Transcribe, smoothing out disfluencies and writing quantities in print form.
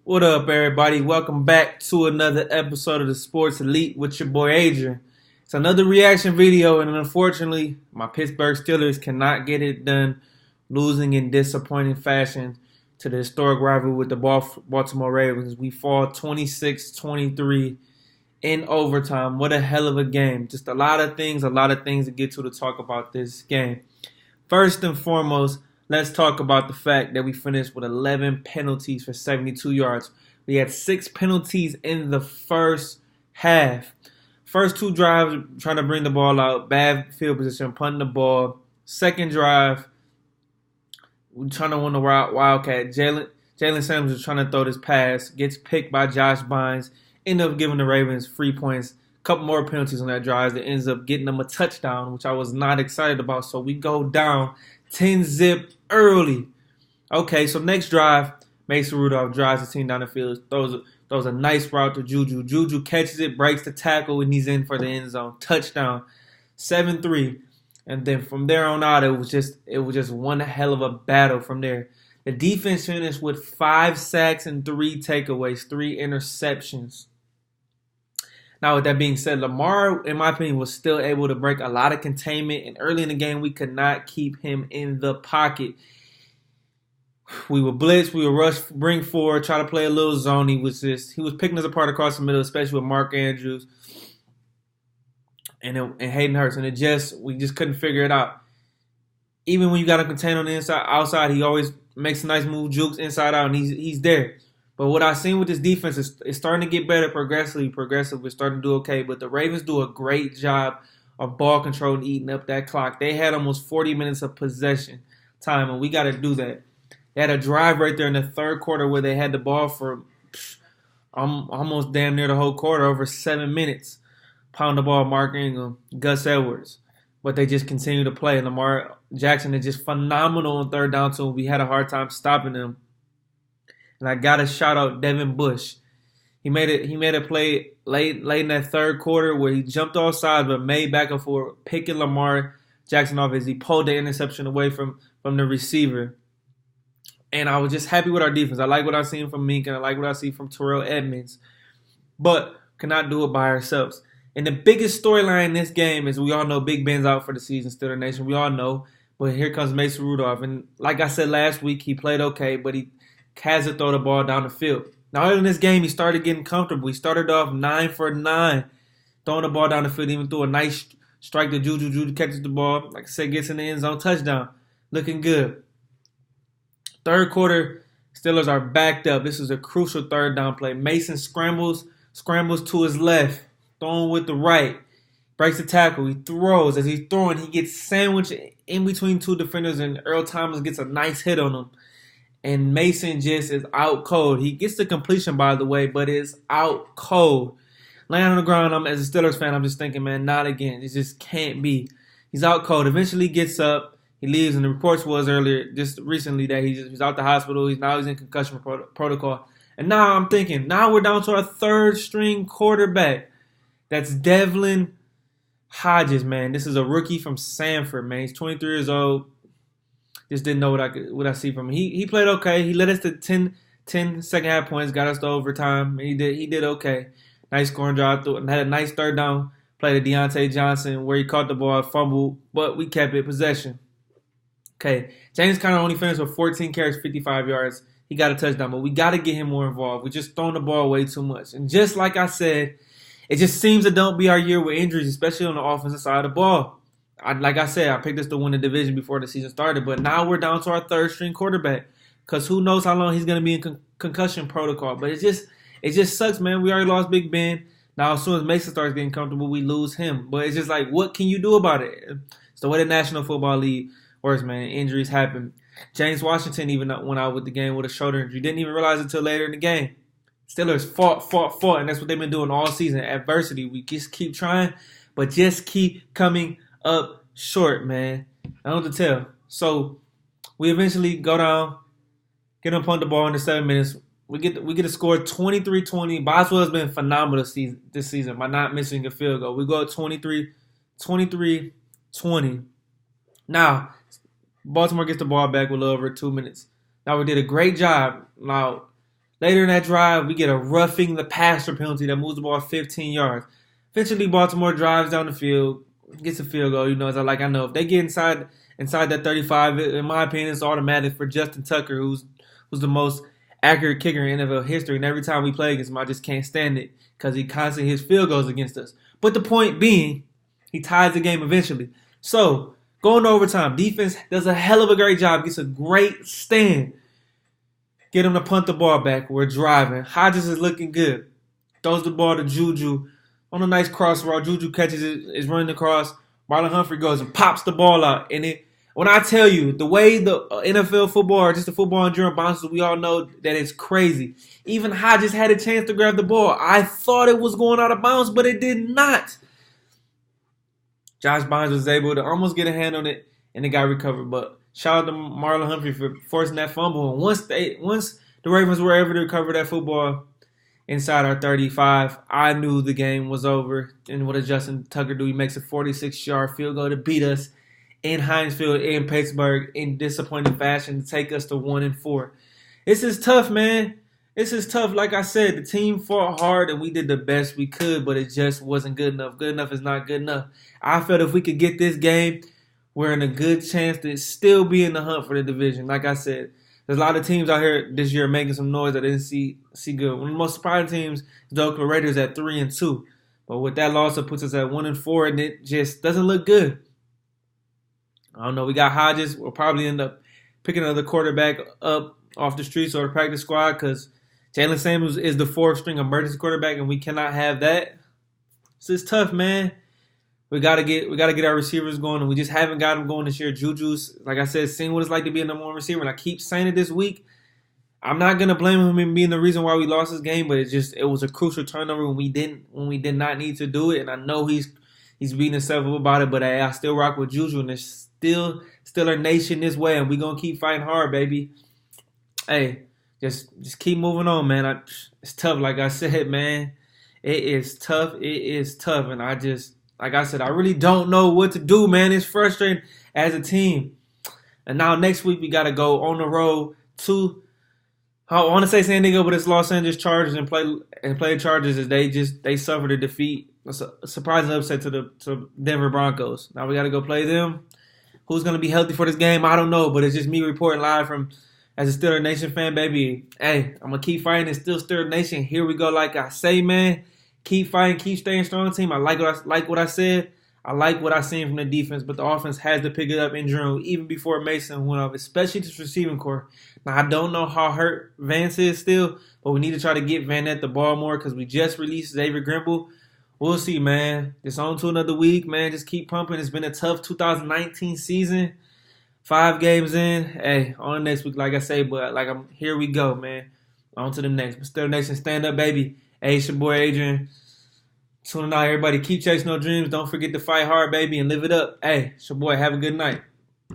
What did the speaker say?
What up, everybody? Welcome back to another episode of the Sports Elite with your boy Adrian. It's another reaction video, and unfortunately, my Pittsburgh Steelers cannot get it done, losing in disappointing fashion to the historic rival with the Baltimore Ravens. We fall 26-23 in overtime. What a hell of a game. Just a lot of things to get to talk about this game. First and foremost, let's talk about the fact that we finished with 11 penalties for 72 yards. We had 6 penalties in the first half. First 2 drives, trying to bring the ball out, bad field position, punting the ball. Second drive, we're trying to win the Wildcat. Jalen Sanders was trying to throw this pass, gets picked by Josh Bynes, end up giving the Ravens free points. Couple more penalties on that drive that ends up getting them a touchdown, which I was not excited about. So we go down 10-zip early. Okay, so next drive, Mason Rudolph drives the team down the field, throws a nice route to Juju. Juju catches it, breaks the tackle, and he's in for the end zone. Touchdown, 7-3. And then from there on out, it was just one hell of a battle from there. The defense finished with 5 sacks and 3 takeaways, 3 interceptions. Now, with that being said, Lamar, in my opinion, was still able to break a lot of containment. And early in the game, we could not keep him in the pocket. We would blitz, we would rush, bring forward, try to play a little zone. He was picking us apart across the middle, especially with Mark Andrews and Hayden Hurst. And we just couldn't figure it out. Even when you got him contained on the outside, he always makes a nice move, jukes inside out, and he's there. But what I've seen with this defense is it's starting to get better progressively. We're starting to do okay. But the Ravens do a great job of ball control and eating up that clock. They had almost 40 minutes of possession time, and we got to do that. They had a drive right there in the third quarter where they had the ball for almost damn near the whole quarter, over 7 minutes. Pound the ball, Mark Ingram, Gus Edwards. But they just continue to play. Lamar Jackson is just phenomenal on third down, so we had a hard time stopping them. And I gotta shout out Devin Bush. He made a play late in that third quarter where he jumped off sides but made back and forth, picking Lamar Jackson off as he pulled the interception away from the receiver. And I was just happy with our defense. I like what I've seen from Mink, and I like what I see from Terrell Edmonds. But cannot do it by ourselves. And the biggest storyline in this game is we all know Big Ben's out for the season, Steeler Nation. We all know. But here comes Mason Rudolph. And like I said last week, he played okay, but he has to throw the ball down the field. Now, in this game, he started getting comfortable. He started off 9 for 9, throwing the ball down the field, even threw a nice strike to Juju. Juju catches the ball, like I said, gets in the end zone, touchdown. Looking good. Third quarter, Steelers are backed up. This is a crucial third down play. Mason scrambles to his left, throwing with the right, breaks the tackle. He throws. As he's throwing, he gets sandwiched in between 2 defenders, and Earl Thomas gets a nice hit on him. And Mason just is out cold. He gets the completion, by the way, but is out cold. Laying on the ground, as a Steelers fan, I'm just thinking, man, not again. It just can't be. He's out cold. Eventually gets up. He leaves, and the reports was earlier, just recently, that he's out the hospital. He's in concussion protocol. And now I'm thinking, now we're down to our third-string quarterback. That's Devlin Hodges, man. This is a rookie from Sanford, man. He's 23 years old. Just didn't know what I see from him. He played okay. He led us to 10 second half points, got us to overtime. He did okay. Nice scoring drive through, and had a nice third down play to Deontay Johnson where he caught the ball, fumbled, but we kept it possession. Okay, James Conner only finished with 14 carries, 55 yards. He got a touchdown, but we got to get him more involved. We're just throwing the ball way too much. And just like I said, it just seems to don't be our year with injuries, especially on the offensive side of the ball. Like I said, I picked us to win the division before the season started, but now we're down to our third-string quarterback because who knows how long he's going to be in concussion protocol. But it just sucks, man. We already lost Big Ben. Now, as soon as Mason starts getting comfortable, we lose him. But it's just like, what can you do about it? It's the way the National Football League works, man. Injuries happen. James Washington even went out with the game with a shoulder injury. Didn't even realize it until later in the game. Steelers fought, and that's what they've been doing all season. Adversity. We just keep trying, but just keep coming up short, man. I don't know what to tell. So we eventually go down, get them punt the ball in the 7 minutes. We get a score 23-20. Boswell has been phenomenal this season by not missing a field goal. We go 23-20. Now, Baltimore gets the ball back with a little over 2 minutes. Now, we did a great job. Now, Later in that drive, we get a roughing the passer penalty that moves the ball 15 yards. Eventually, Baltimore drives down the field, gets a field goal. I know if they get inside that 35, in my opinion, it's automatic for Justin Tucker, who's the most accurate kicker in NFL history. And every time we play against him, I just can't stand it because he constantly hits field goals against us. But the point being, he ties the game eventually. So, going to overtime, defense does a hell of a great job, gets a great stand. Get him to punt the ball back. We're driving. Hodges is looking good. Throws the ball to Juju on a nice cross route. Juju catches it, is running across. Marlon Humphrey goes and pops the ball out. And when I tell you, the way the NFL football or just the football in general bounces, we all know that it's crazy. Even Hodges had a chance to grab the ball. I thought it was going out of bounds, but it did not. Josh Bynes was able to almost get a hand on it, and it got recovered. But shout out to Marlon Humphrey for forcing that fumble. And once the Ravens were able to recover that football inside our 35, I knew the game was over. And what does Justin Tucker do? He makes a 46-yard field goal to beat us in Heinz Field in Pittsburgh in disappointing fashion to take us to 1-4. This is tough, man. This is tough. Like I said, the team fought hard and we did the best we could, but it just wasn't good enough. Good enough is not good enough. I felt if we could get this game, we're in a good chance to still be in the hunt for the division. Like I said, there's a lot of teams out here this year making some noise that I didn't see good. One of the most surprising teams is the Oakland Raiders at 3-2. But with that loss, it puts us at 1-4, and it just doesn't look good. I don't know. We got Hodges. We'll probably end up picking another quarterback up off the streets or the practice squad because Jalen Samuels is the fourth-string emergency quarterback, and we cannot have that. This is tough, man. We gotta get our receivers going, and we just haven't got them going this year. Juju's, like I said, seeing what it's like to be a number one receiver, and I keep saying it this week. I'm not gonna blame him in being the reason why we lost this game, but it was a crucial turnover when we did not need to do it, and I know he's beating himself up about it, but I still rock with Juju, and there's still our nation this way, and we gonna keep fighting hard, baby. Hey, just keep moving on, man. It's tough, like I said, man. It is tough. It is tough, and like I said, I really don't know what to do, man. It's frustrating as a team. And now next week we got to go on the road to, I want to say San Diego, but it's Los Angeles Chargers and play the Chargers as they suffered a defeat, a surprising upset to Denver Broncos. Now we got to go play them. Who's going to be healthy for this game? I don't know, but it's just me reporting live from as a Steelers Nation fan, baby. Hey, I'm going to keep fighting. It's still Steelers Nation. Here we go. Like I say, man. Keep fighting, keep staying strong, team. I like what I said. I like what I seen from the defense, but the offense has to pick it up in general, even before Mason went off, especially this receiving core. Now, I don't know how hurt Vance is still, but we need to try to get Van Ness the ball more because we just released Xavier Grimble. We'll see, man. It's on to another week, man. Just keep pumping. It's been a tough 2019 season. 5 games in. Hey, on the next week, like I say, but here we go, man. On to the next. But Steelers Nation, stand up, baby. Hey, it's your boy Adrian. Tuning out, everybody. Keep chasing those dreams. Don't forget to fight hard, baby, and live it up. Hey, it's your boy. Have a good night.